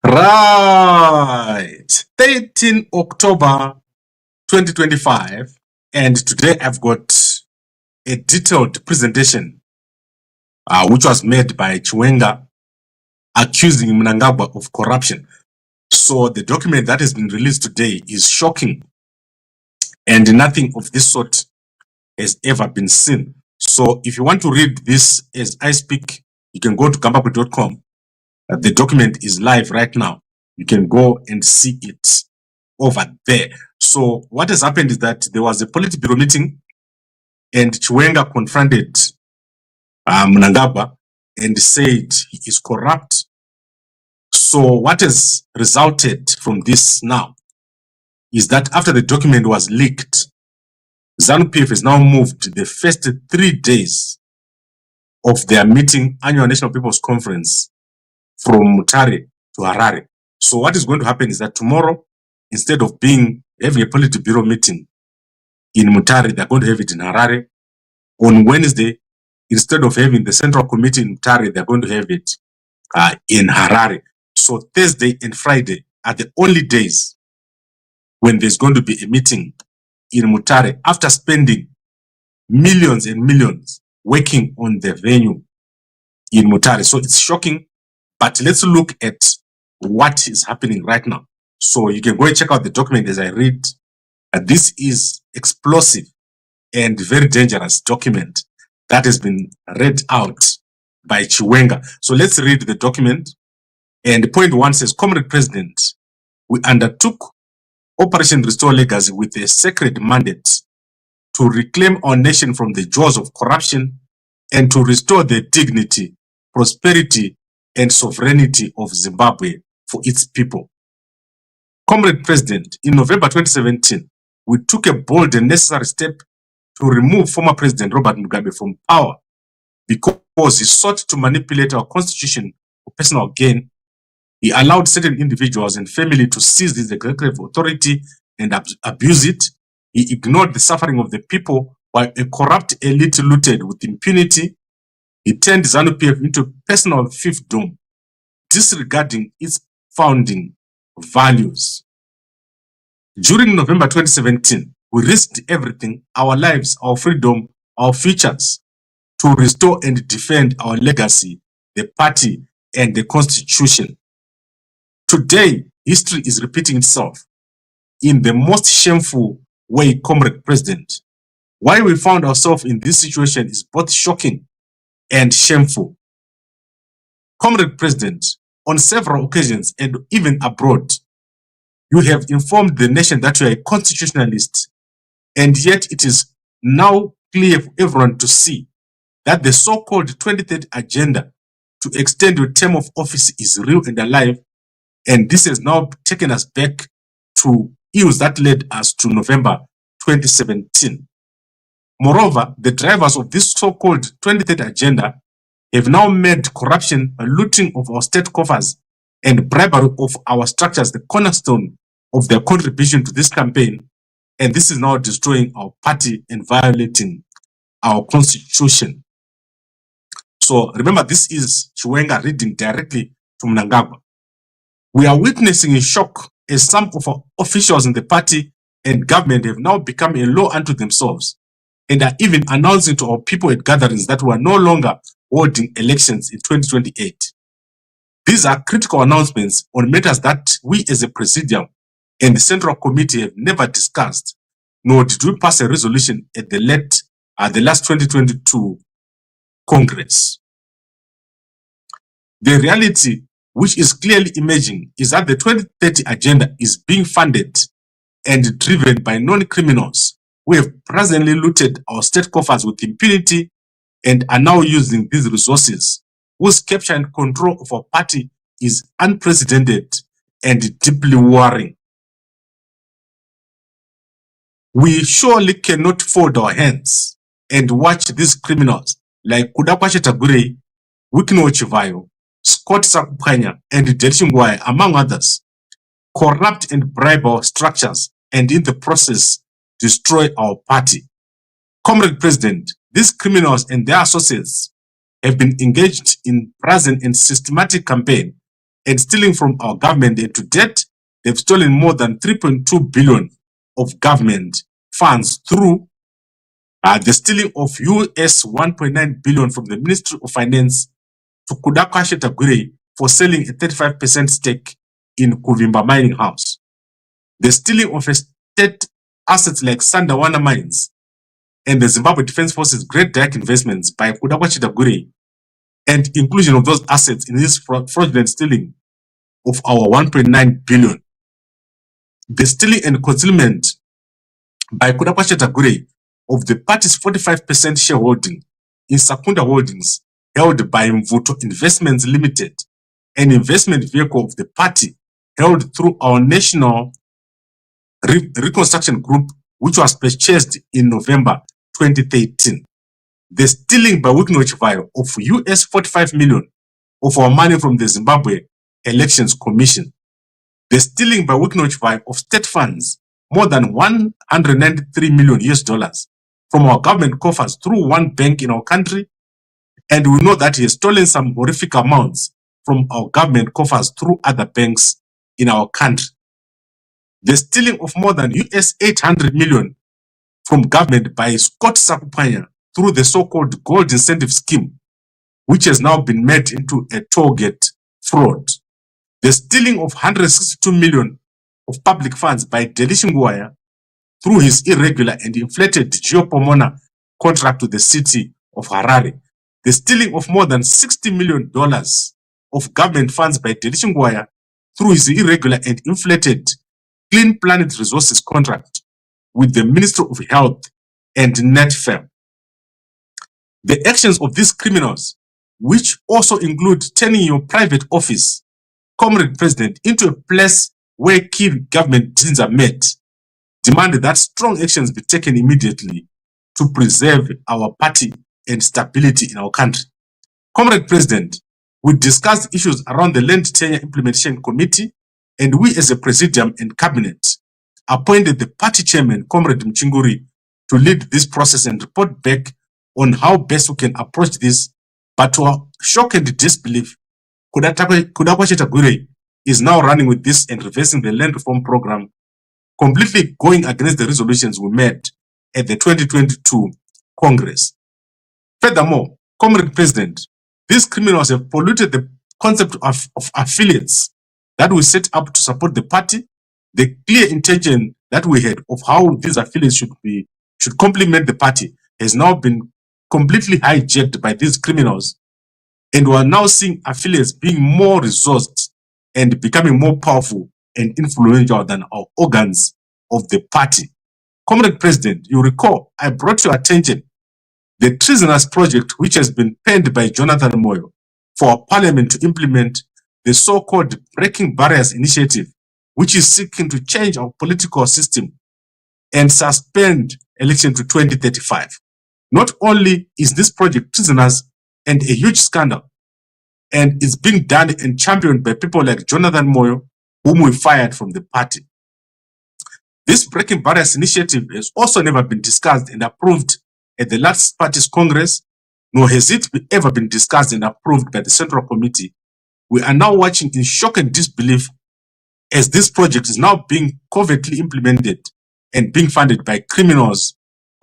Right. 13 October 2025. And today I've got a detailed presentation which was made by Chiwenga accusing Mnangagwa of corruption. So the document that has been released today is shocking, and nothing of this sort has ever been seen. So if you want to read this as I speak, you can go to Gambakwe.com. The document is live right now. You can go and see it over there. So what has happened is that there was a Politburo meeting and Chiwenga confronted Mnangagwa and said he is corrupt. So what has resulted from this now is that after the document was leaked, ZANU-PF has now moved the first 3 days of their meeting, annual National People's Conference, from Mutare to Harare. So what is going to happen is that tomorrow, instead of having a Politburo meeting in Mutare, they're going to have it in Harare. On Wednesday, instead of having the Central Committee in Mutare, they're going to have it in Harare. So Thursday and Friday are the only days when there's going to be a meeting in Mutare after spending millions and millions working on the venue in Mutare. So it's shocking, but let's look at what is happening right now. So you can go and check out the document as I read. This is explosive and very dangerous document that has been read out by Chiwenga. So let's read the document. And point 1 says, Comrade President, we undertook Operation Restore Legacy with a sacred mandate to reclaim our nation from the jaws of corruption and to restore the dignity, prosperity, and sovereignty of Zimbabwe for its people. Comrade President, in November 2017, we took a bold and necessary step to remove former President Robert Mugabe from power because he sought to manipulate our constitution for personal gain. He allowed certain individuals and family to seize his executive authority and abuse it. He ignored the suffering of the people while a corrupt elite looted with impunity. He turned ZANU-PF into personal fiefdom, disregarding its founding values. During November 2017, we risked everything, our lives, our freedom, our futures, to restore and defend our legacy, the party, and the constitution. Today, history is repeating itself in the most shameful way, Comrade President. Why we found ourselves in this situation is both shocking and shameful. Comrade President, on several occasions and even abroad, you have informed the nation that you are a constitutionalist, and yet it is now clear for everyone to see that the so-called 23rd agenda to extend your term of office is real and alive. And this has now taken us back to issues that led us to November 2017. Moreover, the drivers of this so-called 23rd agenda have now made corruption, looting of our state coffers, and bribery of our structures the cornerstone of their contribution to this campaign. And this is now destroying our party and violating our constitution. So remember, this is Chiwenga reading directly to Mnangagwa. We are witnessing a shock as some of our officials in the party and government have now become a law unto themselves and are even announcing to our people at gatherings that we are no longer holding elections in 2028. These are critical announcements on matters that we as a presidium and the Central Committee have never discussed, nor did we pass a resolution at the last 2022 Congress. The reality which is clearly emerging is that the 2030 agenda is being funded and driven by non-criminals who have presently looted our state coffers with impunity and are now using these resources, whose capture and control of our party is unprecedented and deeply worrying. We surely cannot fold our hands and watch these criminals like Kudakwache Tagurei, Wikino Chivayo, Scott Sakupanya, and Delchingwai, among others, corrupt and bribe our structures and in the process destroy our party. Comrade President, these criminals and their associates have been engaged in brazen and systematic campaign and stealing from our government. And to date, they've stolen more than 3.2 billion of government funds through the stealing of US 1.9 billion from the Ministry of Finance to Kudakwa Chetagure for selling a 35% stake in Kuvimba Mining House. The stealing of state assets like Sandawana Mines and the Zimbabwe Defense Forces Great Dyke Investments by Kudakwa Chetagure, and inclusion of those assets in this fraudulent stealing of our 1.9 billion. The stealing and concealment by Kudakwa Chetagure of the party's 45% shareholding in Sakunda Holdings held by Mvuto Investments Limited, an investment vehicle of the party held through our National Reconstruction Group, which was purchased in November 2013. The stealing by Wycliffe Chivayo of US 45 million of our money from the Zimbabwe Elections Commission. The stealing by Wycliffe Chivayo of state funds, more than 193 million US dollars from our government coffers through one bank in our country. And we know that he has stolen some horrific amounts from our government coffers through other banks in our country. The stealing of more than US 800 million from government by Scott Sakupanya through the so-called gold incentive scheme, which has now been made into a toll-gate fraud. The stealing of 162 million of public funds by Delishingwaya through his irregular and inflated geopomona contract to the city of Harare. The stealing of more than $60 million of government funds by Delishingwaya through his irregular and inflated Clean Planet Resources contract with the Ministry of Health and NetFem. The actions of these criminals, which also include turning your private office, Comrade President, into a place where key government decisions are made, demanded that strong actions be taken immediately to preserve our party and stability in our country. Comrade President, we discussed issues around the Land Tenure Implementation Committee, and we as a Presidium and Cabinet appointed the party chairman, Comrade Mchinguri, to lead this process and report back on how best we can approach this. But to our shock and disbelief, Kudakwa Chetagure is now running with this and reversing the land reform program, completely going against the resolutions we made at the 2022 Congress. Furthermore, Comrade President, these criminals have polluted the concept of affiliates that we set up to support the party. The clear intention that we had of how these affiliates should complement the party has now been completely hijacked by these criminals, and we are now seeing affiliates being more resourced and becoming more powerful and influential than our organs of the party. Comrade President, you recall I brought to your attention the treasonous project which has been penned by Jonathan Moyo for our parliament to implement the so-called Breaking Barriers Initiative, which is seeking to change our political system and suspend election to 2035. Not only is this project treasonous and a huge scandal, and it's being done and championed by people like Jonathan Moyo, whom we fired from the party. This Breaking Barriers Initiative has also never been discussed and approved at the last party's Congress, nor has it ever been discussed and approved by the Central Committee. We are now watching in shock and disbelief as this project is now being covertly implemented and being funded by criminals,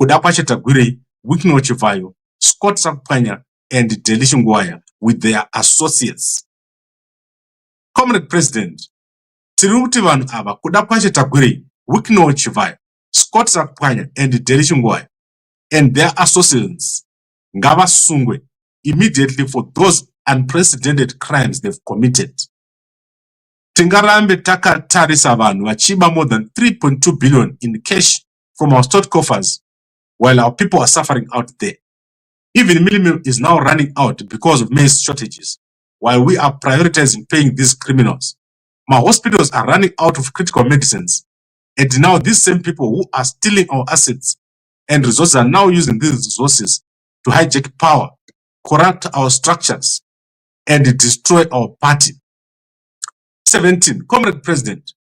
Kudakwa Chetagure, Wycliffe Chivayo, Scott Sakupanya, and Delishingwaya with their associates. Comrade President, Tiruti vanhu ava Kudakwa Chetagure, Wycliffe Chivayo, Scott Sakupanya, and Delishingwaya, and their associates ngavasungwe immediately for those unprecedented crimes they've committed. Tingarambe takatarisa vanhu vachiba more than 3.2 billion in cash from our state coffers while our people are suffering out there. Even minimum is now running out because of maize shortages, while we are prioritizing paying these criminals. My hospitals are running out of critical medicines, and now these same people who are stealing our assets and resources are now using these resources to hijack power, corrupt our structures, and destroy our party. 17. Comrade President,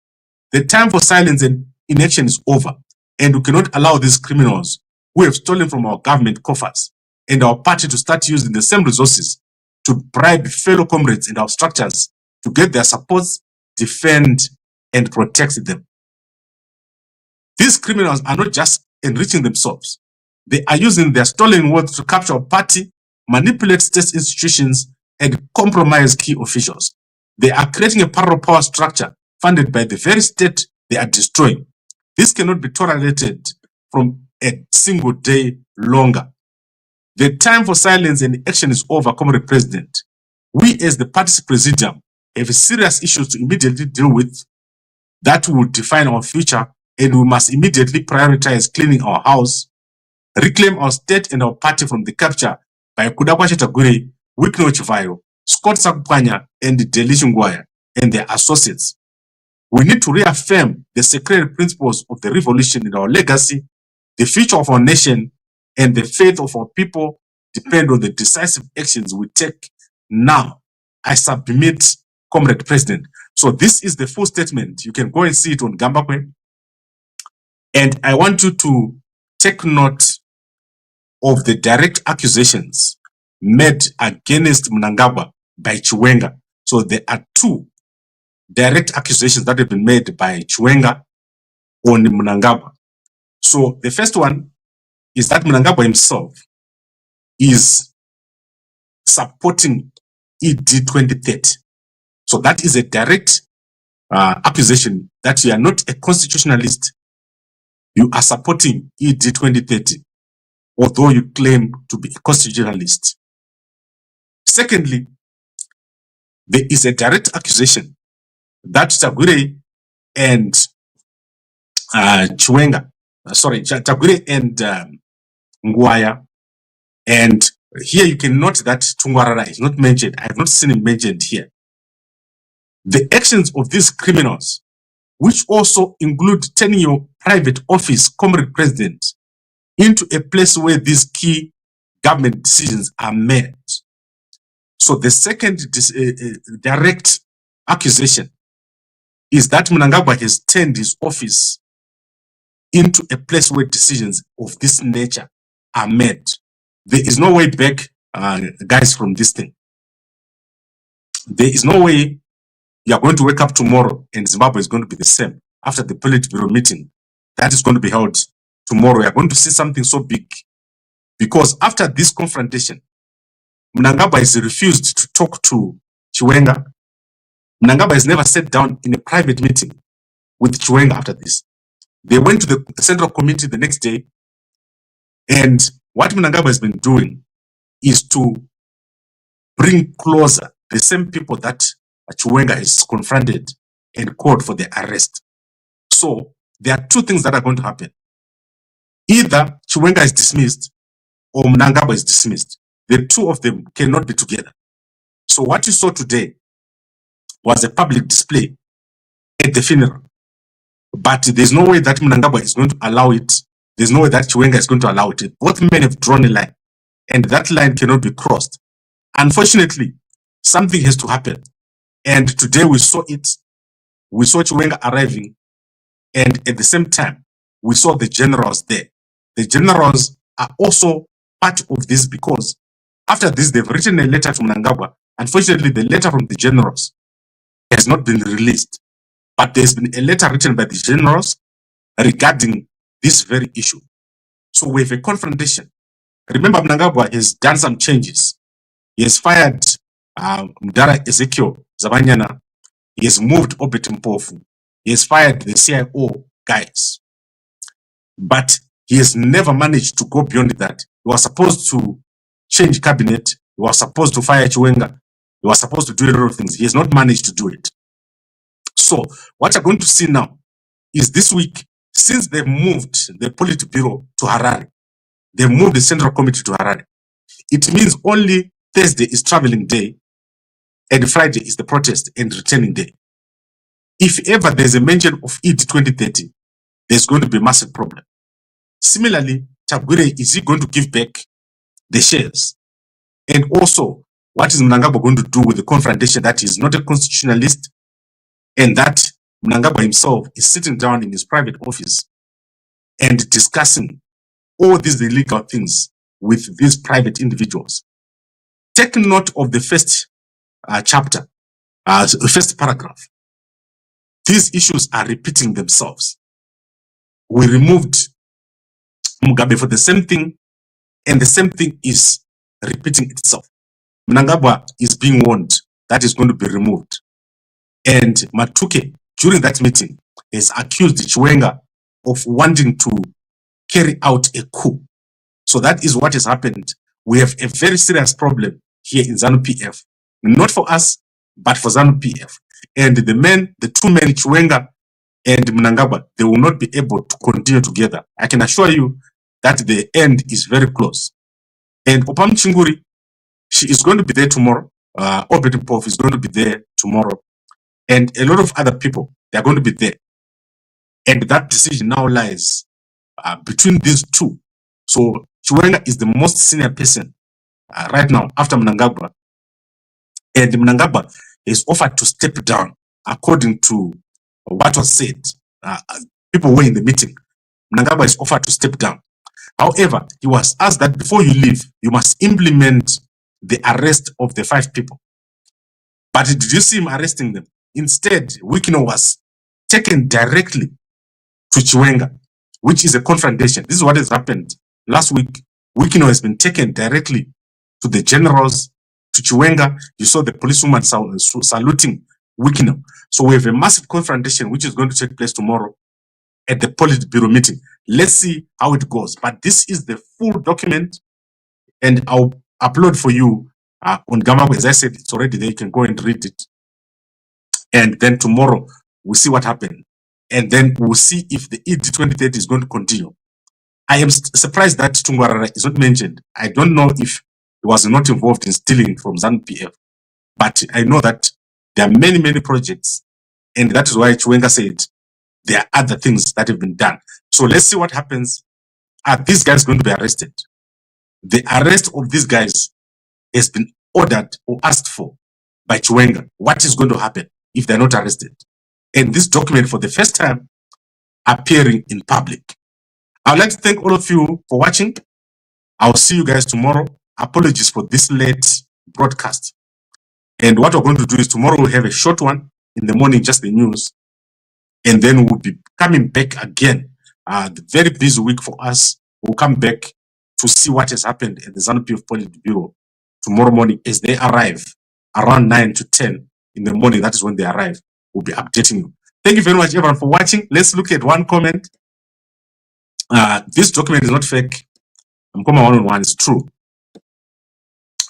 the time for silence and inaction is over, and we cannot allow these criminals who have stolen from our government coffers and our party to start using the same resources to bribe fellow comrades in our structures to get their supports, defend, and protect them. These criminals are not just enriching themselves. They are using their stolen wealth to capture a party, manipulate state institutions, and compromise key officials. They are creating a parallel power structure funded by the very state they are destroying. This cannot be tolerated from a single day longer. The time for silence and action is over, Comrade President. We as the party's presidium have serious issues to immediately deal with that will define our future, and we must immediately prioritize cleaning our house, reclaim our state and our party from the capture by Kudakwa Chetagure, Wikno Chivayo, Scott Sakupanya, and Delish Ngwaya and their associates. We need to reaffirm the sacred principles of the revolution in our legacy. The future of our nation and the faith of our people depend on the decisive actions we take now. I submit, Comrade President. So this is the full statement. You can go and see it on Gambakwe. And I want you to take note of the direct accusations made against Mnangagwa by Chiwenga. So there are two direct accusations that have been made by Chiwenga on Mnangagwa. So the first one is that Mnangagwa himself is supporting ED 2030. So that is a direct accusation that you are not a constitutionalist. You are supporting ED 2030, although you claim to be a constitutionalist. Secondly, there is a direct accusation that Tagure and Chiwenga, Tagure and Ngwaya, and here you can note that Tungwarara is not mentioned. I have not seen him mentioned here. The actions of these criminals, which also include turning your private office, Comrade President, into a place where these key government decisions are made. So the second direct accusation is that Mnangagwa has turned his office into a place where decisions of this nature are made. There is no way back, guys, from this thing. There is no way you are going to wake up tomorrow and Zimbabwe is going to be the same after the Politburo meeting that is going to be held tomorrow. You are going to see something so big, because after this confrontation, Mnangagwa has refused to talk to Chiwenga. Mnangagwa has never sat down in a private meeting with Chiwenga after this. They went to the Central Committee the next day, and what Mnangagwa has been doing is to bring closer the same people that Chiwenga is confronted and called for their arrest. So there are two things that are going to happen. Either Chiwenga is dismissed or Mnangagwa is dismissed. The two of them cannot be together. So what you saw today was a public display at the funeral. But there's no way that Mnangagwa is going to allow it. There's no way that Chiwenga is going to allow it. Both men have drawn a line, and that line cannot be crossed. Unfortunately, something has to happen. And today we saw it. We saw Chiwenga arriving, and at the same time, we saw the generals there. The generals are also part of this, because after this, they've written a letter to Mnangagwa. Unfortunately, the letter from the generals has not been released. But there's been a letter written by the generals regarding this very issue. So we have a confrontation. Remember, Mnangagwa has done some changes. He has fired Mdara Ezekiel Zabanyana. He has moved Obet Mpofu. He has fired the CIO guys. But he has never managed to go beyond that. He was supposed to change cabinet. He was supposed to fire Chiwenga. He was supposed to do a lot of things. He has not managed to do it. So what you're going to see now is this week, since they moved the Politburo to Harare, they moved the Central Committee to Harare. It means only Thursday is traveling day and Friday is the protest and returning day. If ever there's a mention of ED 2030, there's going to be a massive problem. Similarly, Tagure, is he going to give back the shares? And also, what is Mnangagwa going to do with the confrontation that he is not a constitutionalist, and that Mnangagwa himself is sitting down in his private office and discussing all these illegal things with these private individuals? Take note of the first chapter. First paragraph. These issues are repeating themselves. We removed Mugabe for the same thing, and the same thing is repeating itself. Mnangagwa is being warned that is going to be removed. And Matuke, during that meeting, has accused Chiwenga of wanting to carry out a coup. So that is what has happened. We have a very serious problem here in ZANU-PF. Not for us, but for ZANU-PF. And the two men, Chiwenga and Mnangagwa, they will not be able to continue together. I can assure you that the end is very close. And Opam Chinguri, she is going to be there tomorrow. Obed Pof is going to be there tomorrow. And a lot of other people, they are going to be there. And that decision now lies between these two. So Chiwenga is the most senior person right now after Mnangagwa. And Mnangagwa is offered to step down according to what was said. People were in the meeting. Mnangagwa is offered to step down. However, he was asked that before you leave, you must implement the arrest of the 5 people. But did you see him arresting them? Instead, Wikino was taken directly to Chiwenga, which is a confrontation. This is what has happened. Last week, Wikino has been taken directly to the generals, to Chiwenga. You saw the policewoman saluting Wikino. So we have a massive confrontation which is going to take place tomorrow at the Politburo meeting. Let's see how it goes. But this is the full document, and I'll upload for you on Gambakwe. As I said, it's already there. You can go and read it. And then tomorrow, we'll see what happened. And then we'll see if the ED 2030 is going to continue. I am surprised that Tungwarara is not mentioned. I don't know if he was not involved in stealing from ZANU-PF. But I know that there are many, many projects. And that is why Chiwenga said there are other things that have been done. So let's see what happens. Are these guys going to be arrested? The arrest of these guys has been ordered or asked for by Chiwenga. What is going to happen if they're not arrested? And this document, for the first time, appearing in public. I would like to thank all of you for watching. I'll see you guys tomorrow. Apologies for this late broadcast. And what we're going to do is tomorrow we'll have a short one. In the morning, just the news. And then we'll be coming back again. The very busy week for us. We'll come back to see what has happened at the ZANU-PF Politburo tomorrow morning as they arrive around 9 to 10 in the morning. That is when they arrive. We'll be updating you. Thank you very much, everyone, for watching. Let's look at one comment. This document is not fake. Mkoma 111 is true.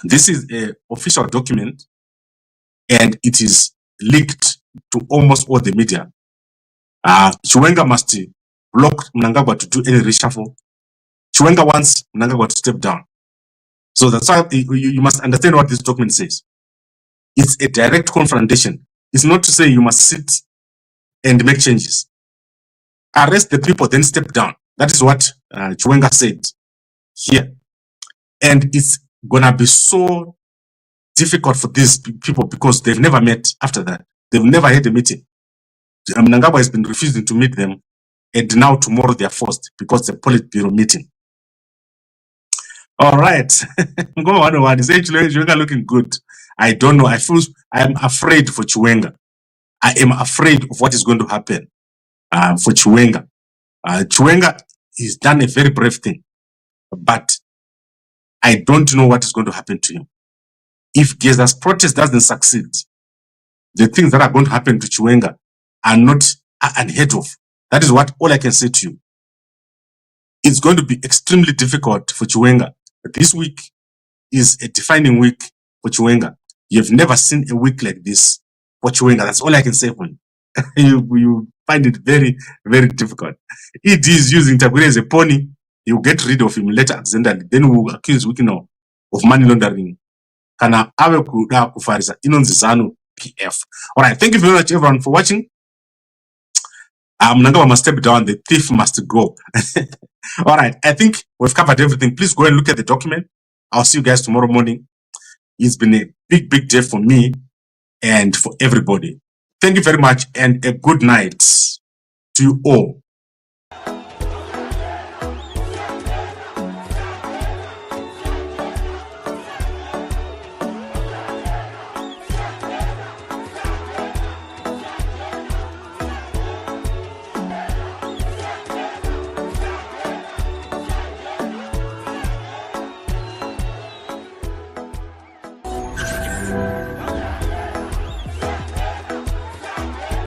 This is an official document, and it is leaked to almost all the media. Chiwenga must block Mnangagwa to do any reshuffle. Chiwenga wants Mnangagwa to step down. So that's why you must understand what this document says. It's a direct confrontation. It's not to say you must sit and make changes. Arrest the people, then step down. That is what Chiwenga said here. And it's gonna be so difficult for these people because they've never met after that. They've never had a meeting. Mnangagwa has been refusing to meet them, and now tomorrow they are forced because the Politburo meeting. All right. Ngoma 101 is actually Chiwenga looking good. I don't know. I'm afraid for Chiwenga. I am afraid of what is going to happen for Chiwenga. Chiwenga has done a very brave thing, but I don't know what is going to happen to him. If Geza's protest doesn't succeed, the things that are going to happen to Chiwenga are not unheard of. That is all I can say to you. It's going to be extremely difficult for Chiwenga. This week is a defining week for Chiwenga. You've never seen a week like this for Chiwenga. That's all I can say for you. You find it very, very difficult. It is using Tabure as a pony. You get rid of him later accidentally. Then we will accuse Wikino of money laundering. Kana awe kuda kufarisa inonzi ZANU-PF. All right, thank you very much, everyone, for watching. Mnangagwa must step down. The thief must go. All right, I think we've covered everything. Please go and look at the document. I'll see you guys tomorrow morning. It's been a big, big day for me and for everybody. Thank you very much, and a good night to you all.